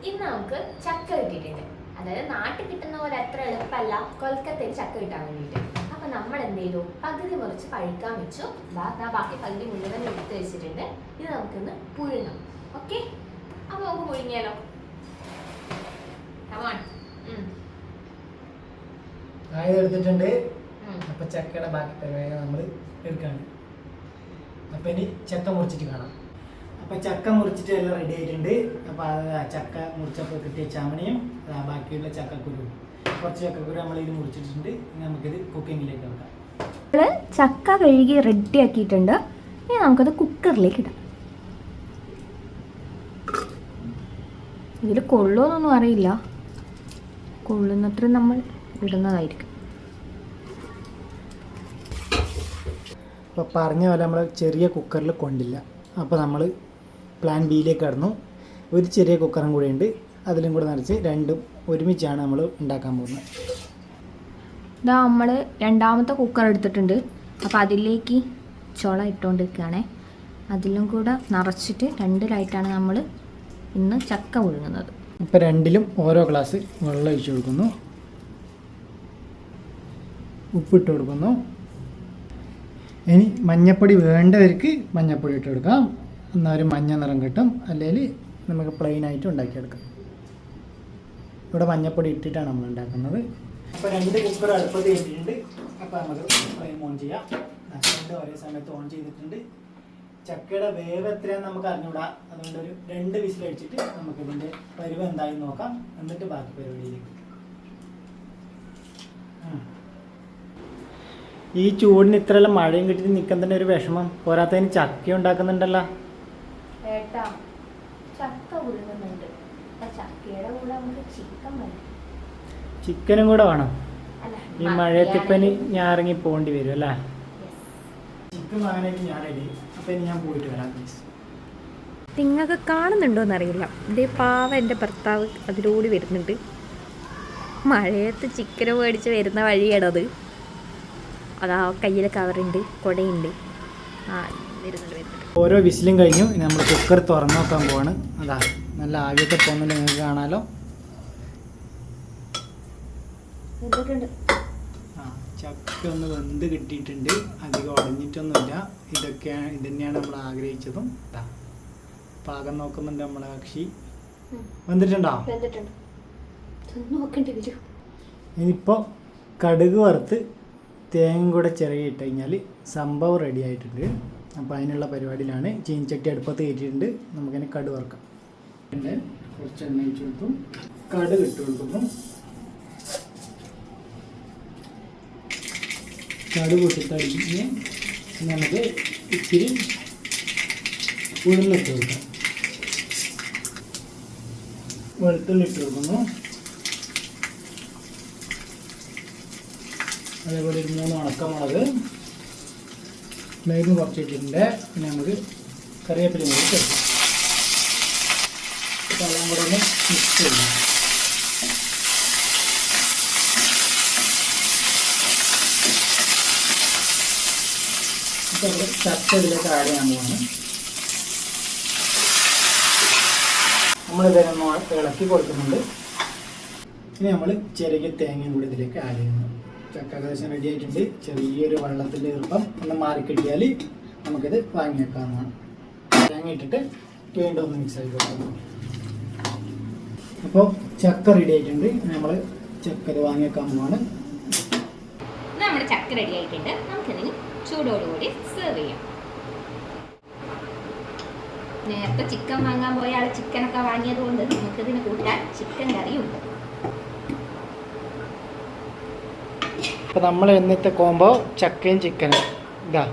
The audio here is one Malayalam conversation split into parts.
ഇന്ന് നമുക്ക് ചക്ക കിട്ടിയിട്ടുണ്ട്. അതായത് നാട്ടിൽ കിട്ടുന്ന പോലെ അത്ര എളുപ്പമല്ല കൊൽക്കത്തയിൽ ചക്ക കിട്ടാൻ വേണ്ടിയിട്ട്. അപ്പൊ നമ്മൾ എന്ത് ചെയ്തു, പകുതി മുറിച്ച് പഴുക്കാൻ വെച്ചു. ബാക്കി പകുതി മുഴുവൻ എടുത്ത് വെച്ചിട്ടുണ്ട്. ഇത് നമുക്കിന്ന് പുഴുങ്ങാം. ഓക്കെ, അപ്പൊ നമുക്ക് പുഴുങ്ങിയാലോ? എടുത്തിട്ടുണ്ട്. അപ്പൊ ചക്കയുടെ ബാക്കി പരിപാടി നമ്മൾ എടുക്കാണ്. അപ്പൊ ഇനി ചക്ക മുറിച്ചിട്ട് കാണാം. അപ്പൊ ചക്ക മുറിച്ചിട്ട് എല്ലാം റെഡി ആയിട്ടുണ്ട്. അപ്പൊ ചക്ക മുറിച്ചപ്പോൾ കിട്ടിയ ചമണിയും ബാക്കിയുള്ള ചക്കക്കുരു, കുറച്ച് ചക്കക്കുരു നമ്മൾ ഇത് മുറിച്ചിട്ടുണ്ട്. ഇനി നമുക്കിത് കുക്കിങ്ങിലേക്ക് വെക്കാം. ചക്ക കഴുകി റെഡി ആക്കിയിട്ടുണ്ട്. ഇനി നമുക്കത് കുക്കറിലേക്ക് ഇടാം. ഇതിൽ കൊള്ളുമെന്നൊന്നും അറിയില്ല, കൊള്ളുന്നത്ര നമ്മൾ ഇടുന്നതായിരിക്കും. അപ്പോൾ പറഞ്ഞ പോലെ നമ്മൾ ചെറിയ കുക്കറിൽ കൊണ്ടില്ല. അപ്പോൾ നമ്മൾ പ്ലാൻ ബിയിലേക്ക് കടന്നു. ഒരു ചെറിയ കുക്കറും കൂടെ ഉണ്ട്, അതിലും കൂടെ നിറച്ച് രണ്ടും ഒരുമിച്ചാണ് നമ്മൾ ഉണ്ടാക്കാൻ പോകുന്നത്. ഇതാ നമ്മൾ രണ്ടാമത്തെ കുക്കർ എടുത്തിട്ടുണ്ട്. അപ്പോൾ അതിലേക്ക് ചുള ഇട്ടുകൊണ്ടിരിക്കുകയാണേ. അതിലും കൂടെ നിറച്ചിട്ട് രണ്ടിലായിട്ടാണ് നമ്മൾ ഇന്ന് ചക്ക പുഴുങ്ങുന്നത്. ഇപ്പോൾ രണ്ടിലും ഓരോ ഗ്ലാസ് വെള്ളം ഒഴിച്ച് കൊടുക്കുന്നു, ഉപ്പിട്ട് കൊടുക്കുന്നു. ഇനി മഞ്ഞപ്പൊടി വേണ്ടവർക്ക് മഞ്ഞപ്പൊടി ഇട്ട് കൊടുക്കാം, എന്നാൽ ഒരു മഞ്ഞ നിറം കിട്ടും. അല്ലെങ്കിൽ നമുക്ക് പ്ലെയിനായിട്ട് ഉണ്ടാക്കിയെടുക്കാം. ഇവിടെ മഞ്ഞപ്പൊടി ഇട്ടിട്ടാണ് നമ്മൾ ഉണ്ടാക്കുന്നത്. അപ്പോൾ രണ്ട് കുക്കർ അടുപ്പത്ത് ഇട്ടിട്ടുണ്ട്. അപ്പോൾ നമുക്ക് ഫ്ലെയിം ഓൺ ചെയ്യാം. രണ്ട് ഒരേ സമയത്ത് ഓൺ ചെയ്തിട്ടുണ്ട്. ചക്കയുടെ വേവ് എത്രയാണെന്ന് നമുക്ക് അറിഞ്ഞൂടാ, അതുകൊണ്ട് ഒരു 2 വിസിൽ അടിച്ചിട്ട് നമുക്കിതിൻ്റെ പരുവ് എന്തായി നോക്കാം. എന്നിട്ട് ബാക്കി പരിപാടിയിലേക്ക്. ഈ ചൂടിന് ഇത്രയെല്ലാം മഴയും കിട്ടിയിട്ട് നിൽക്കാൻ തന്നെ ഒരു വിഷമം. പോരാത്തതിന് ചക്ക ഉണ്ടാക്കുന്നുണ്ടല്ലോ. ചിക്കനും കൂടെ വേണം. ഈ മഴയത്തിപ്പനി ഞാൻ ഇറങ്ങി പോകേണ്ടി വരും അല്ലേ? ചിക്കൻ വാങ്ങാനായിട്ട് ഞാൻ റെഡി. അപ്പം ഇനി ഞാൻ പോയിട്ട് വരാം. നിങ്ങൾക്ക് കാണുന്നുണ്ടോയെന്നറിയില്ല, ഇതേ പാവ എൻ്റെ ഭർത്താവ് അതിലൂടെ വരുന്നുണ്ട്. മഴയത്ത് ചിക്കന് മേടിച്ച് വരുന്ന വഴിയാണത്. അതാ കയ്യിൽ കവറുണ്ട്, കുടയുണ്ട്. വരുന്നുണ്ട്. ഓരോ വിസിലും കഴിഞ്ഞു. ഇനി നമ്മൾ കുക്കർ തുറന്നു നോക്കാൻ പോവാണ്. അതാ നല്ല ആവിയൊക്കെ പോകുന്നുണ്ട്, നിങ്ങൾക്ക് കാണാലോ. ചക്ക ഒന്ന് വെന്ത് കിട്ടിയിട്ടുണ്ട്, അധികം ഉടഞ്ഞിട്ടൊന്നുമില്ല. ഇത് തന്നെയാണ് നമ്മൾ ആഗ്രഹിച്ചതും. പാകം നോക്കുന്നുണ്ട് നമ്മളെ കക്ഷി. വെന്തിട്ടുണ്ടോ? ഇനിയിപ്പോൾ കടുക് വറുത്ത് തേങ്ങ കൂടെ ചിരകിയിട്ട് കഴിഞ്ഞാൽ സംഭവം റെഡി ആയിട്ടുണ്ട്. അപ്പോൾ അതിനുള്ള പരിപാടിയിലാണ്. ചീനച്ചട്ടി അടുപ്പത്ത് കയറ്റിയിട്ടുണ്ട്. നമുക്കതിന് കടുക് വറുക്കാം. പിന്നെ കുറച്ച് എണ്ണ ഒഴിച്ച് കൊടുത്തു, കടുക് ഇട്ട് കൊടുക്കുന്നു. കടുക് പൊട്ടിട്ട് കഴിഞ്ഞ് നമുക്ക് ഇച്ചിരി ഉഴുന്നിട്ട് കൊടുക്കാം. വെളുത്തുള്ളി ഇട്ട് കൊടുക്കുന്നു. അതേപോലെ ഒരു 3 ഉണക്കമുളക്, നെയ്യും കുറച്ച് ഇട്ടിട്ടുണ്ട്. പിന്നെ നമുക്ക് കറിവേപ്പില കൂടി ചേർക്കാം. എല്ലാം കൂടെ ഒന്ന് മിക്സ് ചെയ്യാം. ഇപ്പോൾ ചക്ക ഇതിലേക്ക് ആഡ് ചെയ്യാൻ പോവാണ്. നമ്മളിതൊന്ന് ഇളക്കി കൊടുക്കുന്നുണ്ട്. ഇനി നമ്മൾ ചെറിയ തേങ്ങയും കൂടി ഇതിലേക്ക് ആഡ് ചെയ്യുന്നു. ചക്ക ഏകദേശം റെഡി ആയിട്ടുണ്ട്. ചെറിയൊരു വെള്ളത്തിൻ്റെ ഈർപ്പം ഒന്ന് മാറിക്കിട്ടിയാൽ നമുക്കിത് വാങ്ങി വെക്കാവുന്നതാണ്. തേങ്ങ ഇട്ടിട്ട് വീണ്ടും ഒന്ന് മിക്സ് ആക്കി കൊടുക്കുന്നു. അപ്പോൾ ചക്ക റെഡി ആയിട്ടുണ്ട്. നമ്മൾ ചക്ക ഇത് വാങ്ങി വെക്കാൻ പോവാണ്. നമ്മുടെ ചക്ക റെഡി ആയിട്ടുണ്ട്. നമുക്കിതിന് ചൂടോടുകൂടി സെർവ് ചെയ്യാം. നേരത്തെ ചിക്കൻ വാങ്ങാൻ പോയ ആൾ ചിക്കനൊക്കെ വാങ്ങിയത് കൊണ്ട് നമുക്കിതിന് കൂട്ടാൻ ചിക്കൻ കറിയുണ്ട്. അപ്പോൾ നമ്മൾ ഇന്നത്തെ കോംബോ ചക്കയും ചിക്കനും ഇതാ.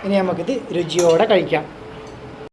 ഇനി നമുക്കിത് രുചിയോടെ കഴിക്കാം.